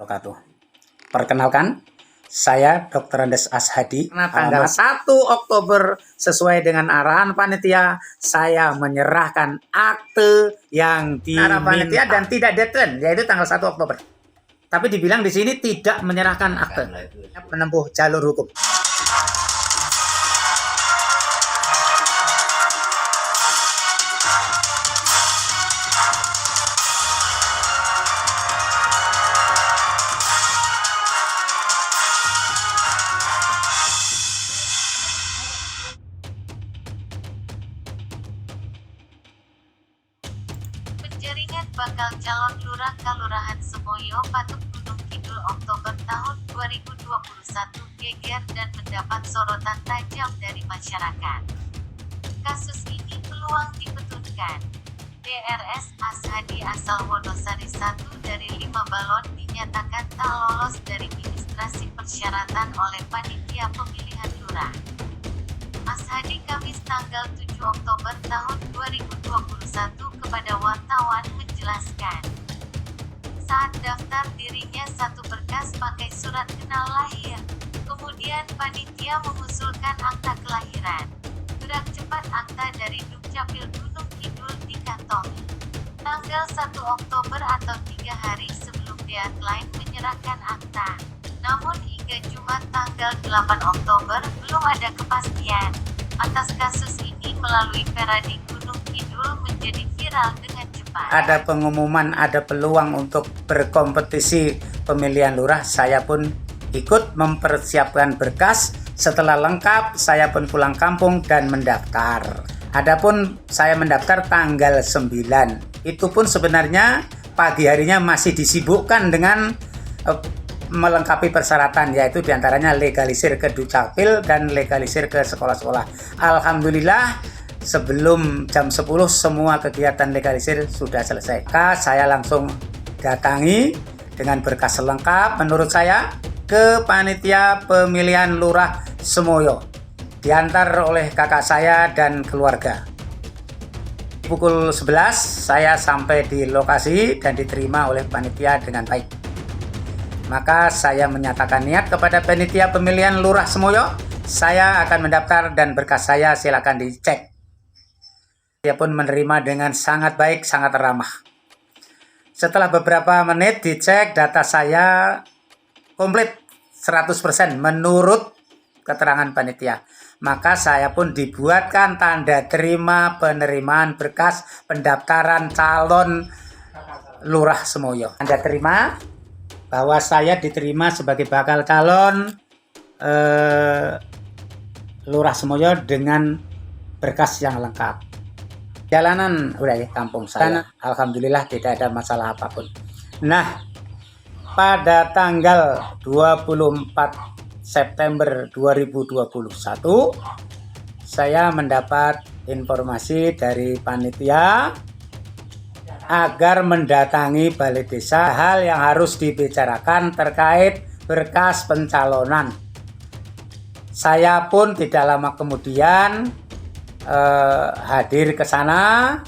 Wabarakatuh. Perkenalkan, saya Dr. Andes Ashadi. Tanggal 1 Oktober sesuai dengan arahan panitia, saya menyerahkan akte yang diminta panitia dan tidak deadline, yaitu tanggal 1 Oktober. Tapi dibilang di sini tidak menyerahkan akte, menempuh jalur hukum. Penjaringan bakal calon lurah Kelurahan Semoyo Patuk Gunung Kidul Oktober tahun 2021 geger dan mendapat sorotan tajam dari masyarakat. Kasus ini peluang dipetunkan. DRS Ashadi asal Wonosari 1 dari 5 balon dinyatakan tak lolos dari administrasi persyaratan oleh panitia pemilihan lurah. Ashadi Kamis tanggal 7 Oktober tahun 2021 kepada wartawan menjelaskan, saat daftar dirinya satu berkas pakai surat kenal lahir, kemudian panitia mengusulkan akta kelahiran. Gerak cepat akta dari Dukcapil Gunung Kidul dikantongi. Tanggal 1 Oktober atau 3 hari sebelum deadline menyerahkan akta. Namun hingga Jumat tanggal 8 Oktober belum ada kepastian. Atas kasus ini melalui Peradi Gunung Kidul menjadi viral dengan cepat. Ada pengumuman, ada peluang untuk berkompetisi pemilihan lurah, saya pun ikut mempersiapkan berkas. Setelah lengkap, saya pun pulang kampung dan mendaftar. Adapun saya mendaftar tanggal 9. Itu pun sebenarnya pagi harinya masih disibukkan dengan melengkapi persyaratan, yaitu diantaranya legalisir ke Dukcapil dan legalisir ke sekolah-sekolah. Alhamdulillah sebelum jam 10 semua kegiatan legalisir sudah selesai. Saya langsung datangi dengan berkas lengkap menurut saya ke panitia pemilihan lurah Semoyo, diantar oleh kakak saya dan keluarga. Pukul 11 saya sampai di lokasi dan diterima oleh panitia dengan baik. Maka saya menyatakan niat kepada panitia pemilihan lurah Semoyo, saya akan mendaftar dan berkas saya silakan dicek. Dia pun menerima dengan sangat baik, sangat ramah. Setelah beberapa menit dicek, data saya komplit 100% menurut keterangan panitia. Maka saya pun dibuatkan tanda terima penerimaan berkas pendaftaran calon lurah Semoyo. Tanda terima bahwa saya diterima sebagai bakal calon lurah Semoyo dengan berkas yang lengkap. Jalanan udah ya kampung saya, alhamdulillah tidak ada masalah apapun. Nah, pada tanggal 24 September 2021 saya mendapat informasi dari panitia agar mendatangi balai desa hal yang harus dibicarakan terkait berkas pencalonan. Saya pun tidak lama kemudian hadir ke sana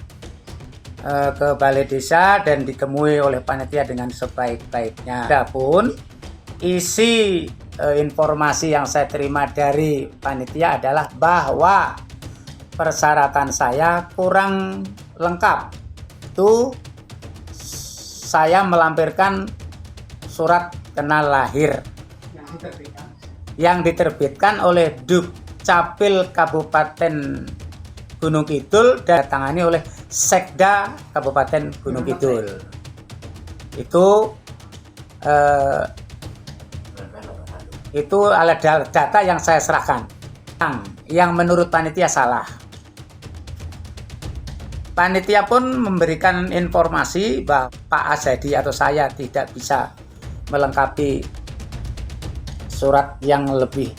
ke balai desa dan ditemui oleh panitia dengan sebaik-baiknya. Adapun isi informasi yang saya terima dari panitia adalah bahwa persyaratan saya kurang lengkap. Itu saya melampirkan surat kenal lahir yang diterbitkan oleh Dukcapil Kabupaten Gunung Kidul dan ditangani oleh Sekda Kabupaten Gunung Kidul. Itu adalah data yang saya serahkan yang menurut panitia salah. Panitia pun memberikan informasi bahwa Pak Ashadi atau saya tidak bisa melengkapi surat yang lebih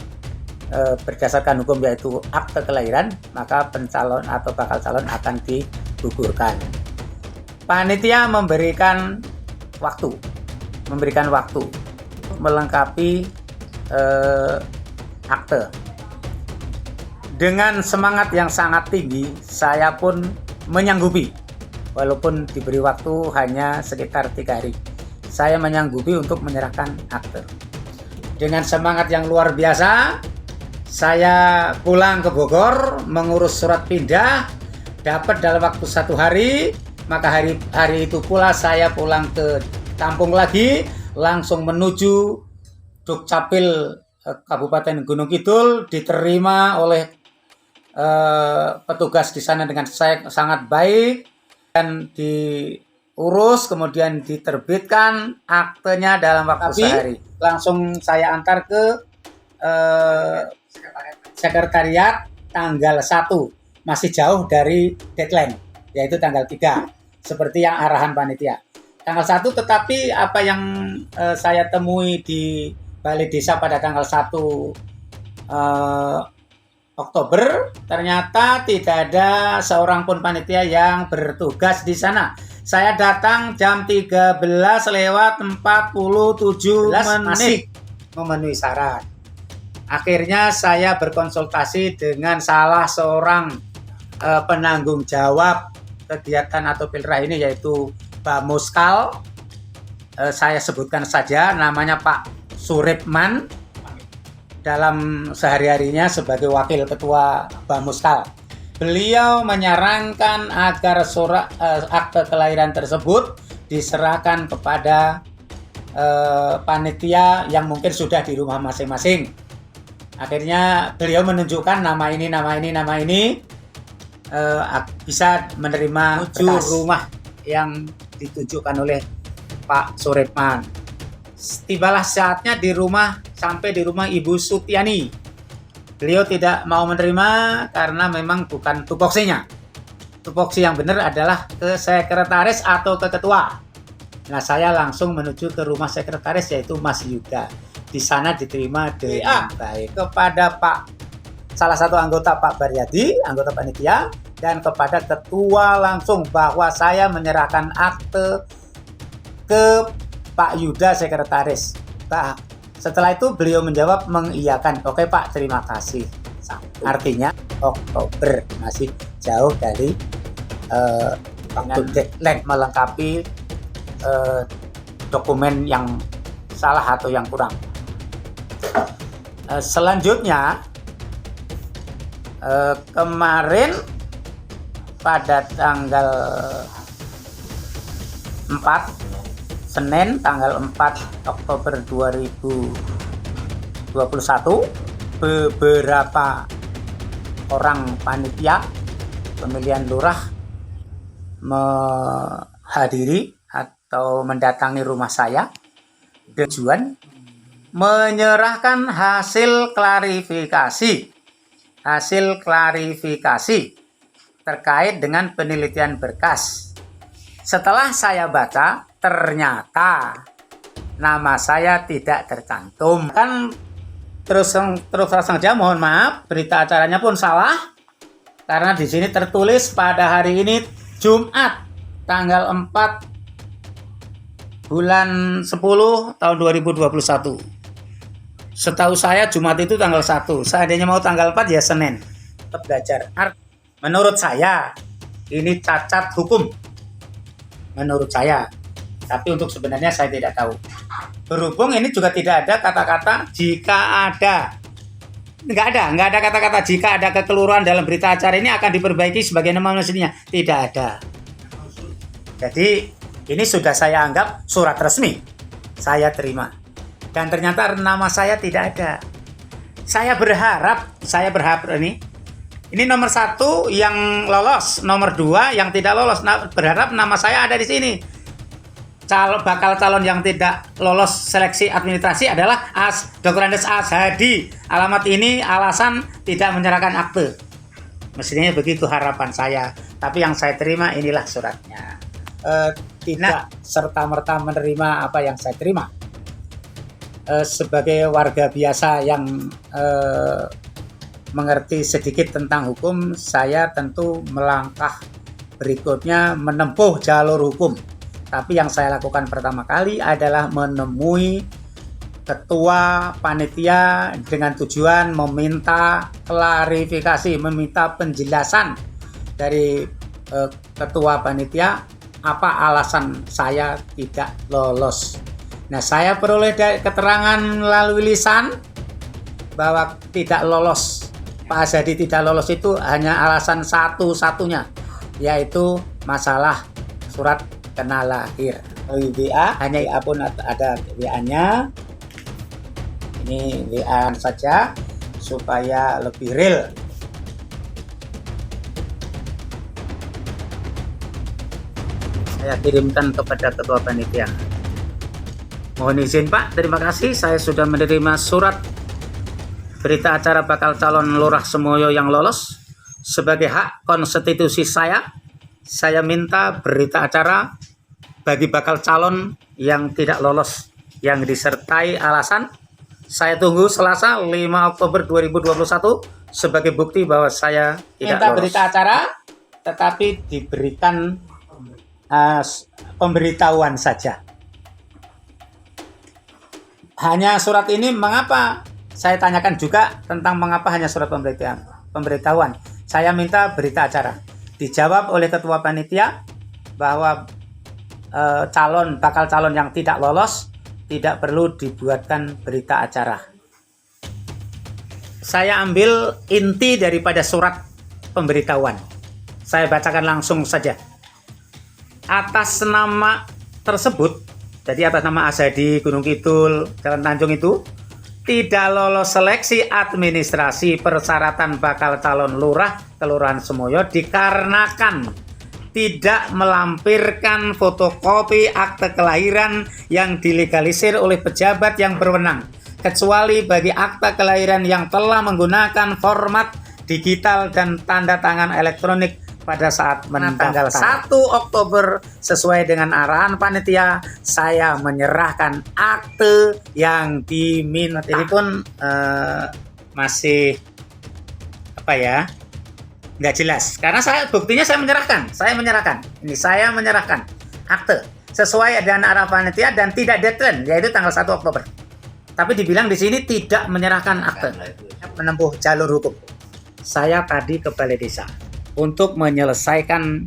berdasarkan hukum yaitu akte kelahiran, maka pencalon atau bakal calon akan digugurkan. Panitia memberikan waktu melengkapi akte. Dengan semangat yang sangat tinggi, saya pun menyanggupi walaupun diberi waktu hanya sekitar 3 hari. saya menyanggupi untuk menyerahkan akte. Dengan semangat yang luar biasa, saya pulang ke Bogor, mengurus surat pindah, dapat dalam waktu 1 hari, maka hari itu pula saya pulang ke kampung lagi, langsung menuju Dukcapil Kabupaten Gunung Kidul, diterima oleh petugas di sana dengan sangat baik dan diurus, kemudian diterbitkan aktenya dalam waktu sehari. Langsung saya antar ke sekretariat tanggal 1, masih jauh dari deadline, yaitu tanggal 3, seperti yang arahan panitia. Tanggal 1, tetapi apa yang saya temui di Balai Desa pada tanggal 1 Oktober, ternyata tidak ada seorang pun panitia yang bertugas di sana. Saya datang jam 13:47 masih memenuhi syarat. Akhirnya saya berkonsultasi dengan salah seorang penanggung jawab kegiatan atau pilrah ini, yaitu Bamuskal. Saya sebutkan saja namanya Pak Suripman, dalam sehari-harinya sebagai wakil ketua Bamuskal. Beliau menyarankan agar surat akte kelahiran tersebut diserahkan kepada panitia yang mungkin sudah di rumah masing-masing. Akhirnya beliau menunjukkan nama ini bisa menerima 7 rumah yang ditunjukkan oleh Pak Suripman. Tibalah saatnya sampai di rumah Ibu Sutiani. Beliau tidak mau menerima karena memang bukan tupoksinya. Tupoksi yang benar adalah ke sekretaris atau ke ketua. Nah, saya langsung menuju ke rumah sekretaris, yaitu Mas Yuda. Di sana diterima dengan baik kepada salah satu anggota Pak Baryadi, anggota panitia, dan kepada ketua langsung bahwa saya menyerahkan akte ke Pak Yuda, sekretaris. Setelah itu beliau menjawab mengiyakan. Oke Pak, terima kasih. Artinya Oktober, masih jauh dari waktu deadline melengkapi dokumen yang salah atau yang kurang. Selanjutnya kemarin pada tanggal 4 Senin tanggal 4 Oktober 2021, beberapa orang panitia pemilihan lurah menghadiri atau mendatangi rumah saya tujuan menyerahkan hasil klarifikasi terkait dengan penelitian berkas. Setelah saya baca, ternyata nama saya tidak tercantum. Kan terus saja mohon maaf, berita acaranya pun salah karena di sini tertulis pada hari ini Jumat tanggal 4 bulan 10 tahun 2021. Setahu saya Jumat itu tanggal 1. Seandainya mau tanggal 4 ya Senin. Tetap belajar. Menurut saya ini cacat hukum. Menurut saya. Tapi untuk sebenarnya saya tidak tahu. Berhubung ini juga tidak ada kata-kata jika ada. Nggak ada kata-kata jika ada kekeliruan dalam berita acara ini akan diperbaiki sebagaimana mestinya. Tidak ada. Jadi ini sudah saya anggap surat resmi. Saya terima. Dan ternyata nama saya tidak ada. Saya berharap ini nomor 1 yang lolos, nomor 2 yang tidak lolos. Berharap nama saya ada di sini. Bakal calon yang tidak lolos seleksi administrasi adalah Dr. Andes Ashadi. Alamat ini alasan tidak menyerahkan akte. Mestinya begitu harapan saya. Tapi yang saya terima inilah suratnya. Tidak serta-merta menerima apa yang saya terima. Sebagai warga biasa yang mengerti sedikit tentang hukum, saya tentu melangkah berikutnya menempuh jalur hukum. Tapi yang saya lakukan pertama kali adalah menemui ketua panitia dengan tujuan meminta klarifikasi, meminta penjelasan dari ketua panitia apa alasan saya tidak lolos. Nah, saya peroleh keterangan melalui lisan bahwa tidak lolos, Pak Azadi tidak lolos itu hanya alasan satu-satunya, yaitu masalah surat kenal lahir. WA, hanya WA pun ada WA-nya. Ini WA saja supaya lebih real. Saya kirimkan kepada ketua panitia. Mohon izin Pak, terima kasih. Saya sudah menerima surat berita acara bakal calon lurah Semoyo yang lolos. Sebagai hak konstitusi saya minta berita acara bagi bakal calon yang tidak lolos yang disertai alasan. Saya tunggu Selasa 5 Oktober 2021 sebagai bukti bahwa saya tidak lolos. Berita acara tetapi diberikan pemberitahuan saja. Hanya surat ini, mengapa? Saya tanyakan juga tentang mengapa hanya surat pemberitahuan. Saya minta berita acara. Dijawab oleh ketua panitia bahwa bakal calon yang tidak lolos tidak perlu dibuatkan berita acara. Saya ambil inti daripada surat pemberitahuan. Saya bacakan langsung saja. Atas nama tersebut, jadi atas nama Azadi Gunung Kidul Jalan Tanjung itu tidak lolos seleksi administrasi persyaratan bakal calon lurah Kelurahan Semoyo dikarenakan tidak melampirkan fotokopi akte kelahiran yang dilegalisir oleh pejabat yang berwenang, kecuali bagi akte kelahiran yang telah menggunakan format digital dan tanda tangan elektronik pada saat tanggal 1 Oktober sesuai dengan arahan panitia, saya menyerahkan akte yang diminta. Ini pun masih nggak jelas karena buktinya saya menyerahkan ini saya menyerahkan akte sesuai dengan arahan panitia dan tidak deadline, yaitu tanggal 1 Oktober. Tapi dibilang di sini tidak menyerahkan akte, menempuh jalur hukum. Saya tadi ke balai desa untuk menyelesaikan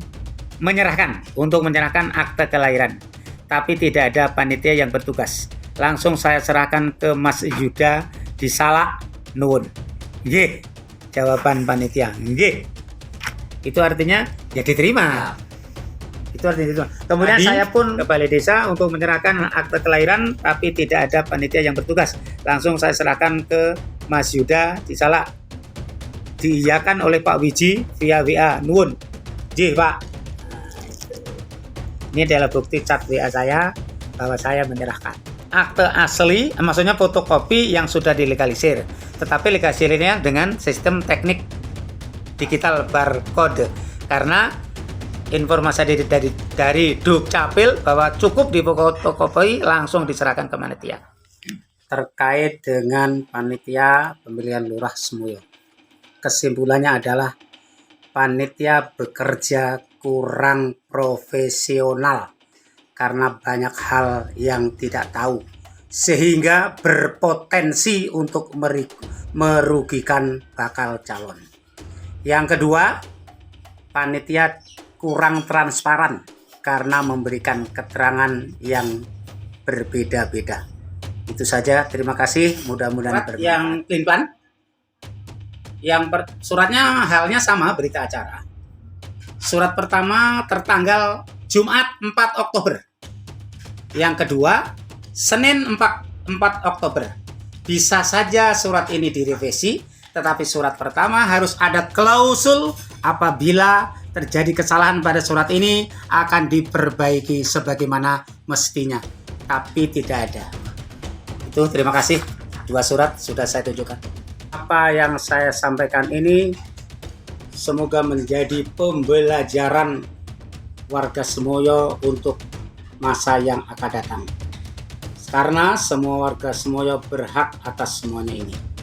menyerahkan akte kelahiran, tapi tidak ada panitia yang bertugas. Langsung saya serahkan ke Mas Yuda di Salak nuwun. Nggih, jawaban panitia. Nggih. Itu artinya ya diterima. Itu artinya diterima. Kemudian saya pun ke balai desa untuk menyerahkan akte kelahiran, tapi tidak ada panitia yang bertugas. Langsung saya serahkan ke Mas Yuda di Salak. Diiyakan oleh Pak Wiji via WA, nuwun. Nggih, Pak. Ini adalah bukti chat WA saya bahwa saya menyerahkan akte asli, maksudnya fotokopi yang sudah dilegalisir, tetapi legalisirnya dengan sistem teknik digital barcode, karena informasi dari Dukcapil bahwa cukup di fotokopi langsung diserahkan ke panitia. Terkait dengan panitia pemilihan lurah Semoyo, kesimpulannya adalah panitia bekerja kurang profesional karena banyak hal yang tidak tahu, sehingga berpotensi untuk merugikan bakal calon. Yang kedua, panitia kurang transparan karena memberikan keterangan yang berbeda-beda. Itu saja, terima kasih, mudah-mudahan bermanfaat. Yang pelin-pelan, suratnya halnya sama, berita acara. Surat pertama tertanggal Jumat 4 Oktober. Yang kedua, Senin 4 Oktober. Bisa saja surat ini direvisi, tetapi surat pertama harus ada klausul apabila terjadi kesalahan pada surat ini akan diperbaiki sebagaimana mestinya. Tapi tidak ada. Itu terima kasih. 2 surat sudah saya tunjukkan. Apa yang saya sampaikan ini semoga menjadi pembelajaran warga Semoyo untuk masa yang akan datang. Karena semua warga Semoyo berhak atas semuanya ini.